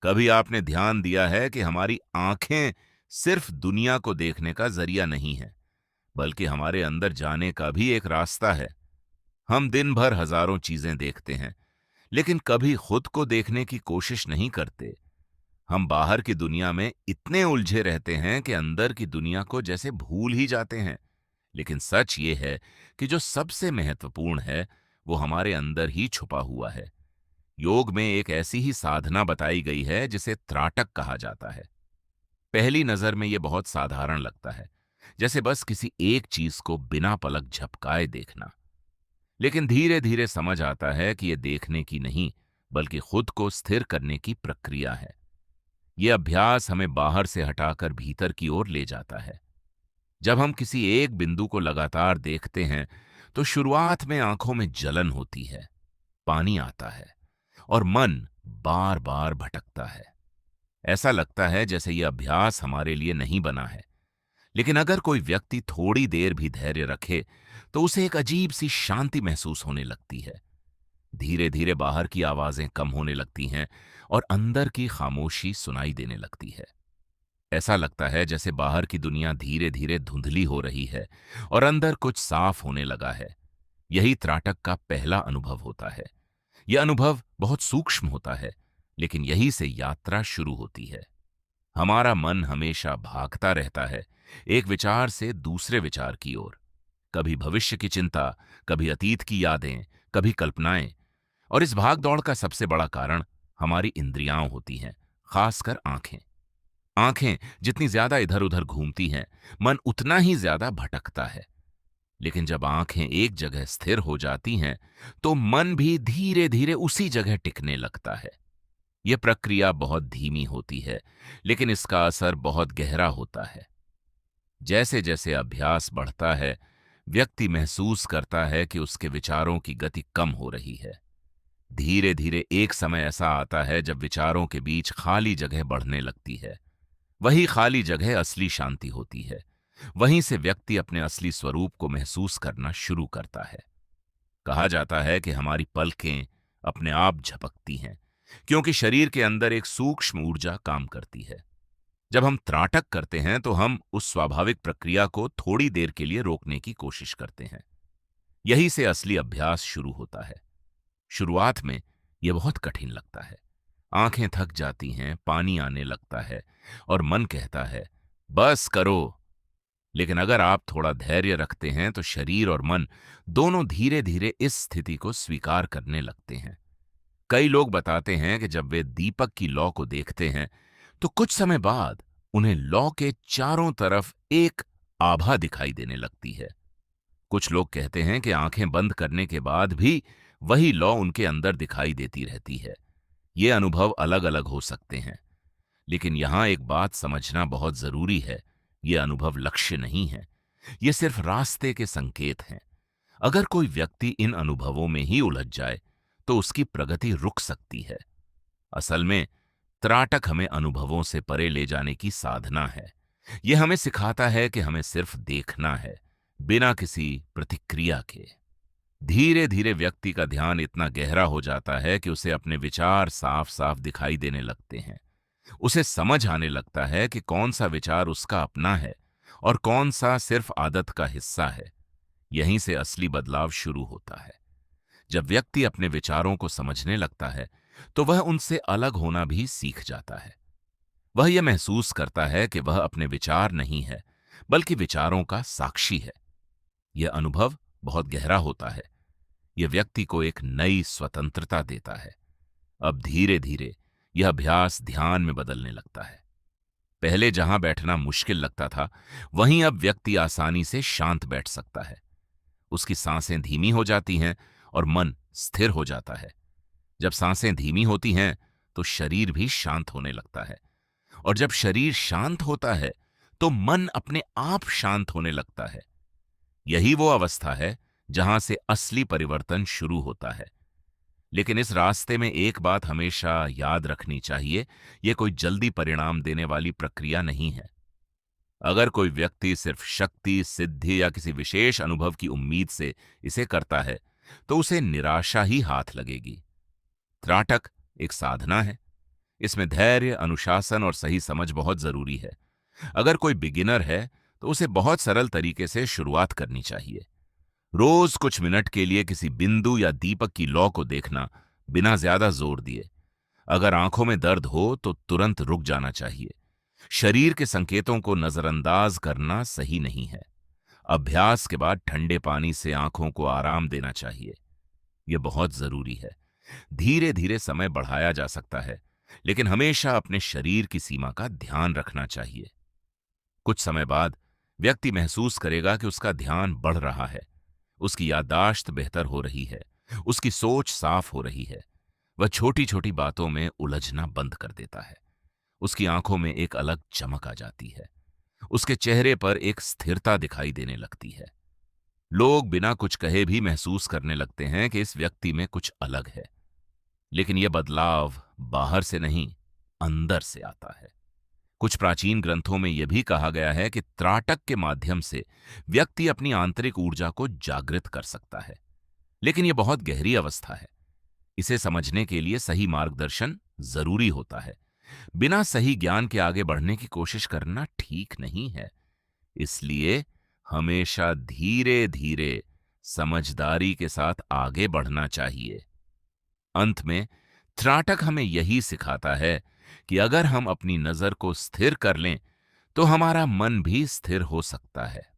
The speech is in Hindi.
कभी आपने ध्यान दिया है कि हमारी आंखें सिर्फ दुनिया को देखने का जरिया नहीं है, बल्कि हमारे अंदर जाने का भी एक रास्ता है। हम दिन भर हजारों चीजें देखते हैं, लेकिन कभी खुद को देखने की कोशिश नहीं करते। हम बाहर की दुनिया में इतने उलझे रहते हैं कि अंदर की दुनिया को जैसे भूल ही जाते हैं। लेकिन सच ये है कि जो सबसे महत्वपूर्ण है, वो हमारे अंदर ही छुपा हुआ है। योग में एक ऐसी ही साधना बताई गई है जिसे त्राटक कहा जाता है। पहली नजर में यह बहुत साधारण लगता है, जैसे बस किसी एक चीज को बिना पलक झपकाए देखना। लेकिन धीरे धीरे समझ आता है कि यह देखने की नहीं, बल्कि खुद को स्थिर करने की प्रक्रिया है। यह अभ्यास हमें बाहर से हटाकर भीतर की ओर ले जाता है। जब हम किसी एक बिंदु को लगातार देखते हैं, तो शुरुआत में आंखों में जलन होती है, पानी आता है और मन बार बार भटकता है। ऐसा लगता है जैसे यह अभ्यास हमारे लिए नहीं बना है। लेकिन अगर कोई व्यक्ति थोड़ी देर भी धैर्य रखे, तो उसे एक अजीब सी शांति महसूस होने लगती है। धीरे धीरे बाहर की आवाजें कम होने लगती हैं और अंदर की खामोशी सुनाई देने लगती है। ऐसा लगता है जैसे बाहर की दुनिया धीरे धीरे धुंधली हो रही है और अंदर कुछ साफ होने लगा है। यही त्राटक का पहला अनुभव होता है। यह अनुभव बहुत सूक्ष्म होता है, लेकिन यही से यात्रा शुरू होती है। हमारा मन हमेशा भागता रहता है, एक विचार से दूसरे विचार की ओर। कभी भविष्य की चिंता, कभी अतीत की यादें, कभी कल्पनाएं। और इस भाग दौड़ का सबसे बड़ा कारण हमारी इंद्रियां होती हैं, खासकर आंखें। आंखें जितनी ज्यादा इधर उधर घूमती हैं, मन उतना ही ज्यादा भटकता है। लेकिन जब आंखें एक जगह स्थिर हो जाती हैं, तो मन भी धीरे धीरे उसी जगह टिकने लगता है। यह प्रक्रिया बहुत धीमी होती है, लेकिन इसका असर बहुत गहरा होता है। जैसे जैसे अभ्यास बढ़ता है, व्यक्ति महसूस करता है कि उसके विचारों की गति कम हो रही है। धीरे धीरे एक समय ऐसा आता है जब विचारों के बीच खाली जगह बढ़ने लगती है। वही खाली जगह असली शांति होती है। वहीं से व्यक्ति अपने असली स्वरूप को महसूस करना शुरू करता है। कहा जाता है कि हमारी पलकें अपने आप झपकती हैं, क्योंकि शरीर के अंदर एक सूक्ष्म ऊर्जा काम करती है। जब हम त्राटक करते हैं, तो हम उस स्वाभाविक प्रक्रिया को थोड़ी देर के लिए रोकने की कोशिश करते हैं। यही से असली अभ्यास शुरू होता है। शुरुआत में यह बहुत कठिन लगता है। आंखें थक जाती हैं, पानी आने लगता है और मन कहता है, बस करो। लेकिन अगर आप थोड़ा धैर्य रखते हैं, तो शरीर और मन दोनों धीरे धीरे इस स्थिति को स्वीकार करने लगते हैं। कई लोग बताते हैं कि जब वे दीपक की लौ को देखते हैं, तो कुछ समय बाद उन्हें लौ के चारों तरफ एक आभा दिखाई देने लगती है। कुछ लोग कहते हैं कि आंखें बंद करने के बाद भी वही लौ उनके अंदर दिखाई देती रहती है। ये अनुभव अलग अलग हो सकते हैं, लेकिन यहां एक बात समझना बहुत जरूरी है। ये अनुभव लक्ष्य नहीं है, ये सिर्फ रास्ते के संकेत हैं। अगर कोई व्यक्ति इन अनुभवों में ही उलझ जाए, तो उसकी प्रगति रुक सकती है। असल में त्राटक हमें अनुभवों से परे ले जाने की साधना है। यह हमें सिखाता है कि हमें सिर्फ देखना है, बिना किसी प्रतिक्रिया के। धीरे धीरे व्यक्ति का ध्यान इतना गहरा हो जाता है कि उसे अपने विचार साफ साफ दिखाई देने लगते हैं। उसे समझ आने लगता है कि कौन सा विचार उसका अपना है और कौन सा सिर्फ आदत का हिस्सा है। यहीं से असली बदलाव शुरू होता है। जब व्यक्ति अपने विचारों को समझने लगता है, तो वह उनसे अलग होना भी सीख जाता है। वह यह महसूस करता है कि वह अपने विचार नहीं है, बल्कि विचारों का साक्षी है। यह अनुभव बहुत गहरा होता है। यह व्यक्ति को एक नई स्वतंत्रता देता है। अब धीरे धीरे यह अभ्यास ध्यान में बदलने लगता है। पहले जहां बैठना मुश्किल लगता था, वहीं अब व्यक्ति आसानी से शांत बैठ सकता है। उसकी सांसें धीमी हो जाती हैं और मन स्थिर हो जाता है। जब सांसें धीमी होती हैं, तो शरीर भी शांत होने लगता है। और जब शरीर शांत होता है, तो मन अपने आप शांत होने लगता है। यही वो अवस्था है जहां से असली परिवर्तन शुरू होता है। लेकिन इस रास्ते में एक बात हमेशा याद रखनी चाहिए, यह कोई जल्दी परिणाम देने वाली प्रक्रिया नहीं है। अगर कोई व्यक्ति सिर्फ शक्ति, सिद्धि या किसी विशेष अनुभव की उम्मीद से इसे करता है, तो उसे निराशा ही हाथ लगेगी। त्राटक एक साधना है। इसमें धैर्य, अनुशासन और सही समझ बहुत जरूरी है। अगर कोई बिगिनर है तो उसे बहुत सरल तरीके से शुरुआत करनी चाहिए। रोज कुछ मिनट के लिए किसी बिंदु या दीपक की लौ को देखना, बिना ज्यादा जोर दिए। अगर आंखों में दर्द हो तो तुरंत रुक जाना चाहिए। शरीर के संकेतों को नजरअंदाज करना सही नहीं है। अभ्यास के बाद ठंडे पानी से आंखों को आराम देना चाहिए। यह बहुत जरूरी है। धीरे धीरे समय बढ़ाया जा सकता है, लेकिन हमेशा अपने शरीर की सीमा का ध्यान रखना चाहिए। कुछ समय बाद व्यक्ति महसूस करेगा कि उसका ध्यान बढ़ रहा है, उसकी याददाश्त बेहतर हो रही है, उसकी सोच साफ हो रही है। वह छोटी छोटी बातों में उलझना बंद कर देता है। उसकी आंखों में एक अलग चमक आ जाती है। उसके चेहरे पर एक स्थिरता दिखाई देने लगती है। लोग बिना कुछ कहे भी महसूस करने लगते हैं कि इस व्यक्ति में कुछ अलग है। लेकिन यह बदलाव बाहर से नहीं, अंदर से आता है। कुछ प्राचीन ग्रंथों में यह भी कहा गया है कि त्राटक के माध्यम से व्यक्ति अपनी आंतरिक ऊर्जा को जागृत कर सकता है। लेकिन यह बहुत गहरी अवस्था है। इसे समझने के लिए सही मार्गदर्शन जरूरी होता है। बिना सही ज्ञान के आगे बढ़ने की कोशिश करना ठीक नहीं है। इसलिए हमेशा धीरे धीरे, समझदारी के साथ आगे बढ़ना चाहिए। अंत में त्राटक हमें यही सिखाता है कि अगर हम अपनी नजर को स्थिर कर लें तो हमारा मन भी स्थिर हो सकता है।